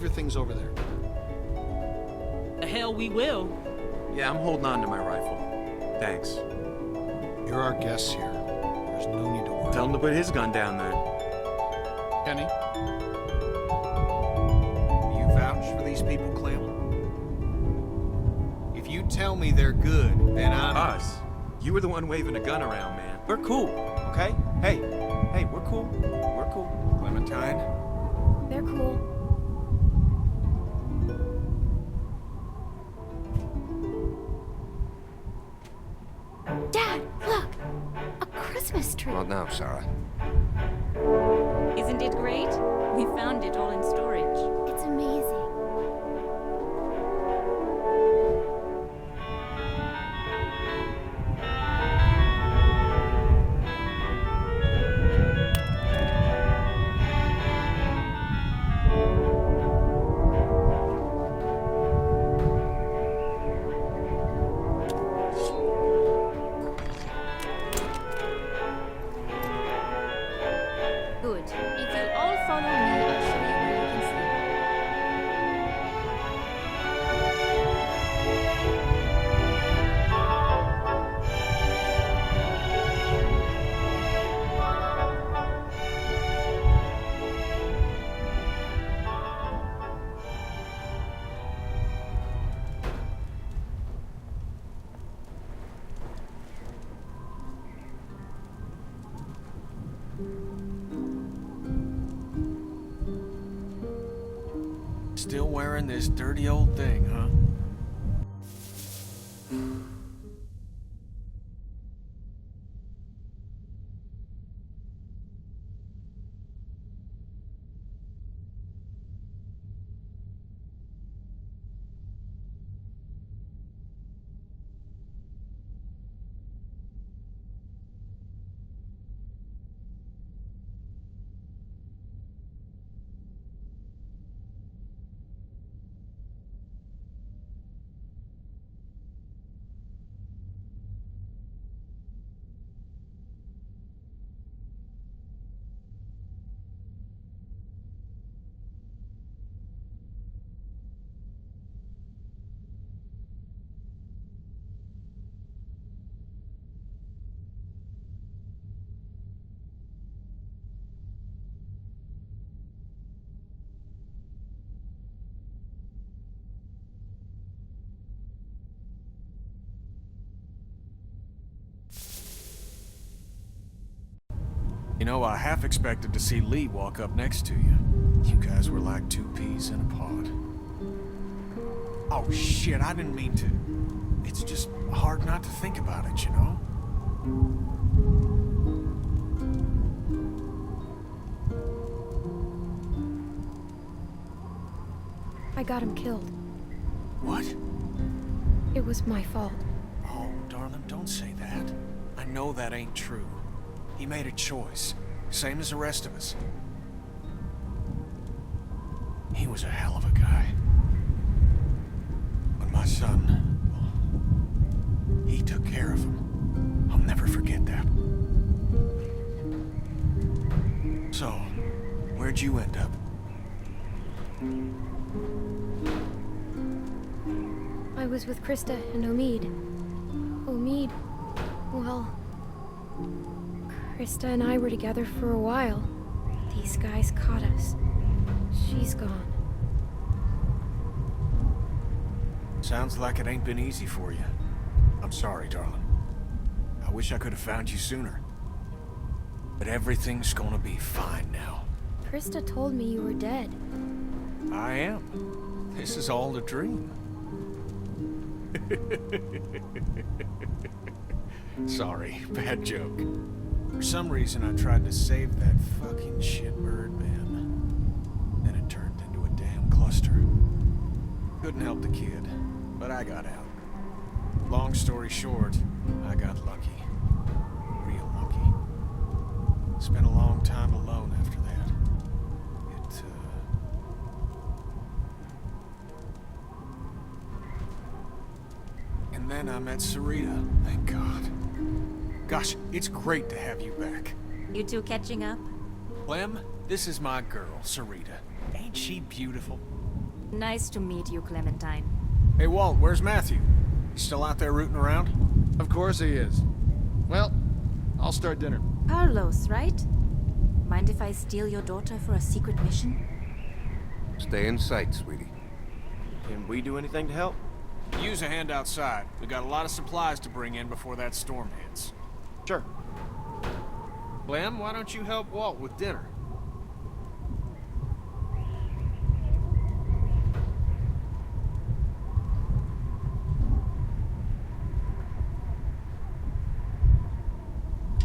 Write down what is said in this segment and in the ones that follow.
your things over there. The hell we will. Yeah, I'm holding on to my rifle. Thanks. You're our guests here. There's no need to worry. Tell him to put his gun down then. Kenny? You vouch for these people, Clem? If you tell me they're good, then I'm... Us? You were the one waving a gun around, man. We're cool, okay? Hey, we're cool. We're cool. Clementine? They're cool. Dad, look! A Christmas tree! What now, Sarah? Isn't it great? We found it all in storage. It's amazing. Good. If you'll all follow me, I'll show you where you can sleep. Still wearing this dirty old thing, huh? You know, I half expected to see Lee walk up next to you. You guys were like two peas in a pod. Oh shit, I didn't mean to. It's just hard not to think about it, you know? I got him killed. What? It was my fault. Oh, darling, don't say that. I know that ain't true. He made a choice, same as the rest of us. He was a hell of a guy. But my son, well, he took care of him. I'll never forget that. So, where'd you end up? I was with Krista and Omid. Omid, well... Krista and I were together for a while. These guys caught us. She's gone. Sounds like it ain't been easy for you. I'm sorry, darling. I wish I could have found you sooner. But everything's gonna be fine now. Krista told me you were dead. I am. This is all a dream. Sorry, bad joke. For some reason, I tried to save that fucking shitbird man. Then it turned into a damn cluster. Couldn't help the kid, but I got out. Long story short, I got lucky. Real lucky. Spent a long time alone after that. And then I met Sarita, thank God. Gosh, it's great to have you back. You two catching up? Clem, this is my girl, Sarita. Ain't she beautiful? Nice to meet you, Clementine. Hey, Walt, where's Matthew? He's still out there rooting around? Of course he is. Well, I'll start dinner. Carlos, right? Mind if I steal your daughter for a secret mission? Stay in sight, sweetie. Can we do anything to help? Use a hand outside. We got a lot of supplies to bring in before that storm hits. Sure. Clem, why don't you help Walt with dinner?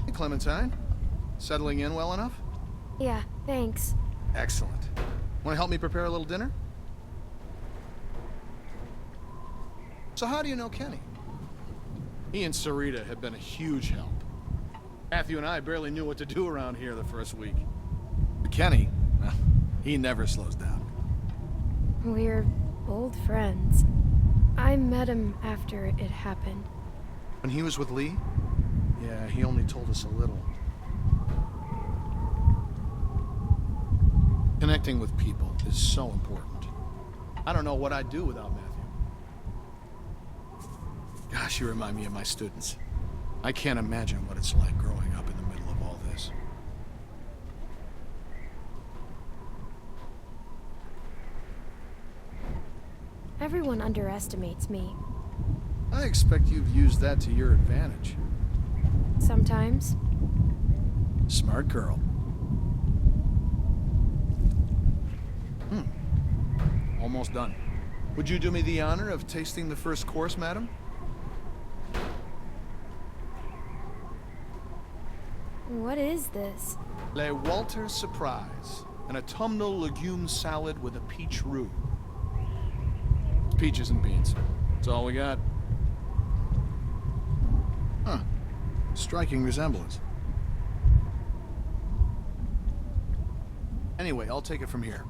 Hey, Clementine. Settling in well enough? Yeah, thanks. Excellent. Want to help me prepare a little dinner? So how do you know Kenny? He and Sarita have been a huge help. Matthew and I barely knew what to do around here the first week. But Kenny, well, he never slows down. We're old friends. I met him after it happened. When he was with Lee? Yeah, he only told us a little. Connecting with people is so important. I don't know what I'd do without Matthew. Gosh, you remind me of my students. I can't imagine what it's like growing up in the middle of all this. Everyone underestimates me. I expect you've used that to your advantage. Sometimes. Smart girl. Almost done. Would you do me the honor of tasting the first course, madam? What is this? Le Walter Surprise, an autumnal legume salad with a peach roux. Peaches and beans. That's all we got. Huh. Striking resemblance. Anyway, I'll take it from here.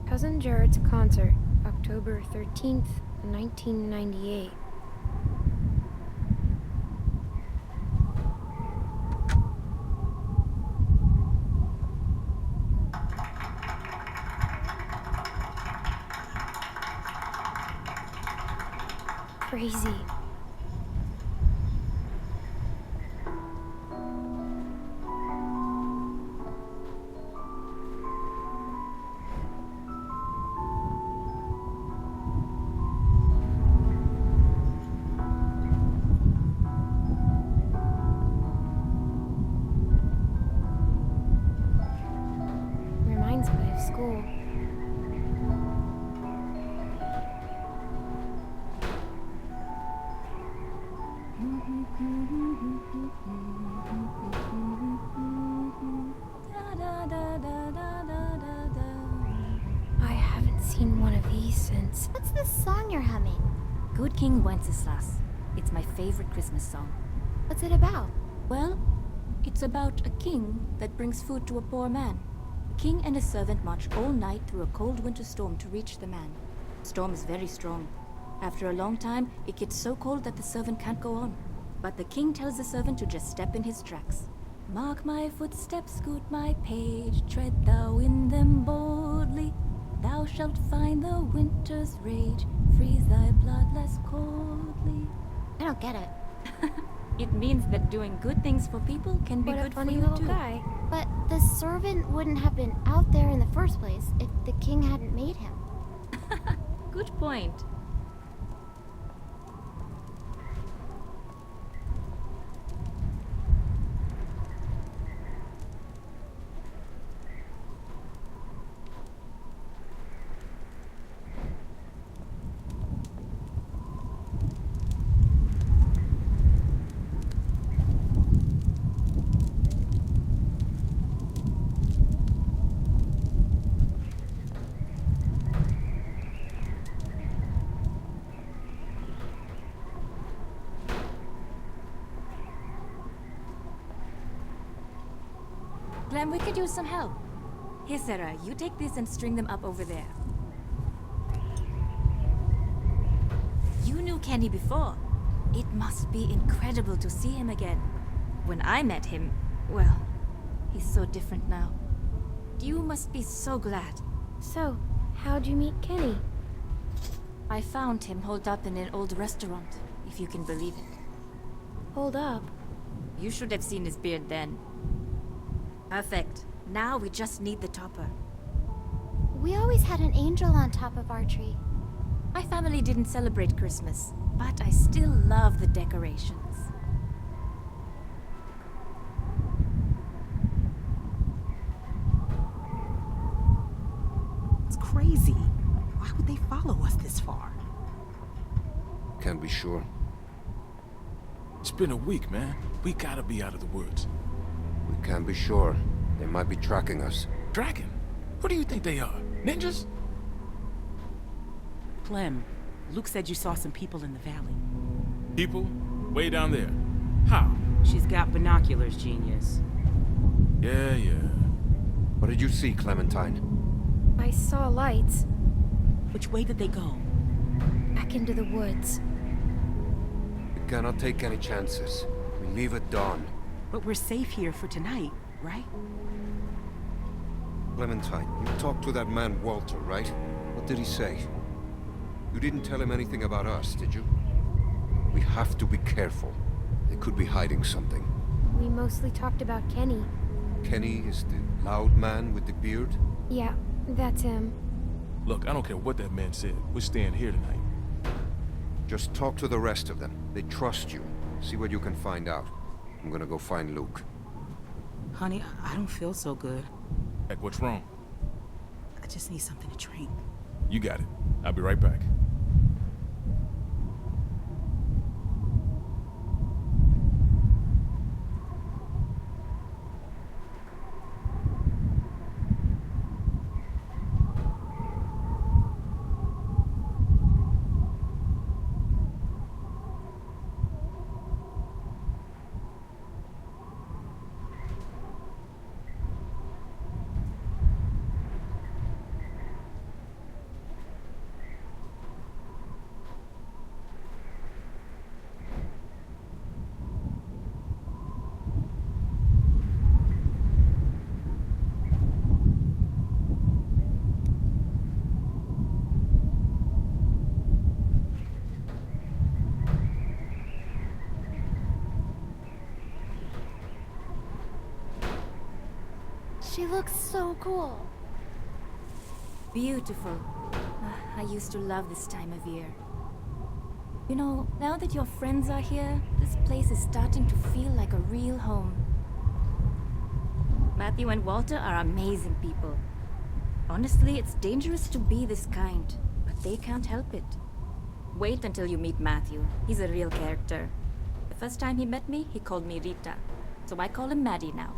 Cousin Jared's concert, October 13th, 1998. Crazy. Reminds me of school. I haven't seen one of these since. What's this song you're humming? Good King Wenceslas. It's my favorite Christmas song. What's it about? Well, it's about a king that brings food to a poor man. The king and his servant march all night through a cold winter storm to reach the man. The storm is very strong. After a long time, it gets so cold that the servant can't go on. But the king tells the servant to just step in his tracks. Mark my footsteps, scoot my page, tread thou in them boldly. Thou shalt find the winter's rage, freeze thy blood less coldly. I don't get it. It means that doing good things for people can be What a good for funny you little too. guy. But the servant wouldn't have been out there in the first place if the king hadn't made him. Good point. Clem, we could use some help. Here, Sarah, you take this and string them up over there. You knew Kenny before. It must be incredible to see him again. When I met him, well, he's so different now. You must be so glad. So, how'd you meet Kenny? I found him holed up in an old restaurant, if you can believe it. Hold up. You should have seen his beard then. Perfect. Now we just need the topper. We always had an angel on top of our tree. My family didn't celebrate Christmas, but I still love the decorations. It's crazy. Why would they follow us this far? Can't be sure. It's been a week, man. We gotta be out of the woods. We can't be sure. They might be tracking us. Tracking? Who do you think they are? Ninjas? Clem, Luke said you saw some people in the valley. People? Way down there. How? She's got binoculars, genius. Yeah. What did you see, Clementine? I saw lights. Which way did they go? Back into the woods. We cannot take any chances. We leave at dawn. But we're safe here for tonight, right? Clementine, you talked to that man Walter, right? What did he say? You didn't tell him anything about us, did you? We have to be careful. They could be hiding something. We mostly talked about Kenny. Kenny is the loud man with the beard? Yeah, that's him. Look, I don't care what that man said. We're staying here tonight. Just talk to the rest of them. They trust you. See what you can find out. I'm gonna go find Luke. Honey, I don't feel so good. Heck, what's wrong? I just need something to drink. You got it. I'll be right back. She looks so cool. Beautiful. I used to love this time of year. You know, now that your friends are here, this place is starting to feel like a real home. Matthew and Walter are amazing people. Honestly, it's dangerous to be this kind, but they can't help it. Wait until you meet Matthew. He's a real character. The first time he met me, he called me Rita. So I call him Maddie now.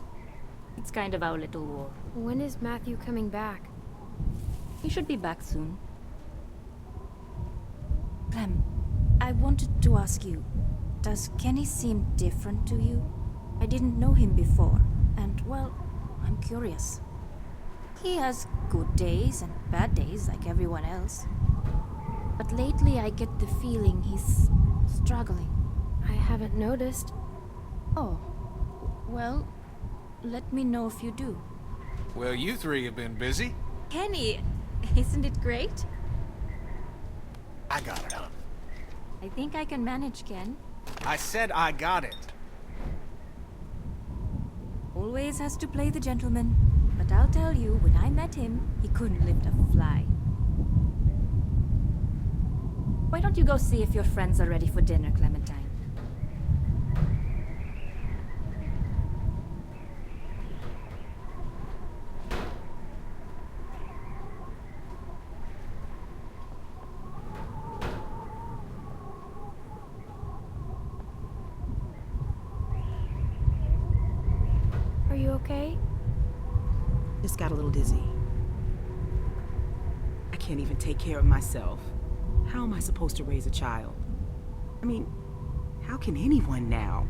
It's kind of our little war. When is Matthew coming back? He should be back soon. Clem, I wanted to ask you, does Kenny seem different to you? I didn't know him before, and well, I'm curious. He has good days and bad days like everyone else. But lately I get the feeling he's struggling. I haven't noticed. Oh, well, let me know if you do. Well, you three have been busy. Kenny, isn't it great? I got it, huh? I think I can manage, Ken. I said I got it. Always has to play the gentleman. But I'll tell you, when I met him, he couldn't lift a fly. Why don't you go see if your friends are ready for dinner, Clementine? Are you okay? Just got a little dizzy. I can't even take care of myself. How am I supposed to raise a child? I mean, how can anyone now?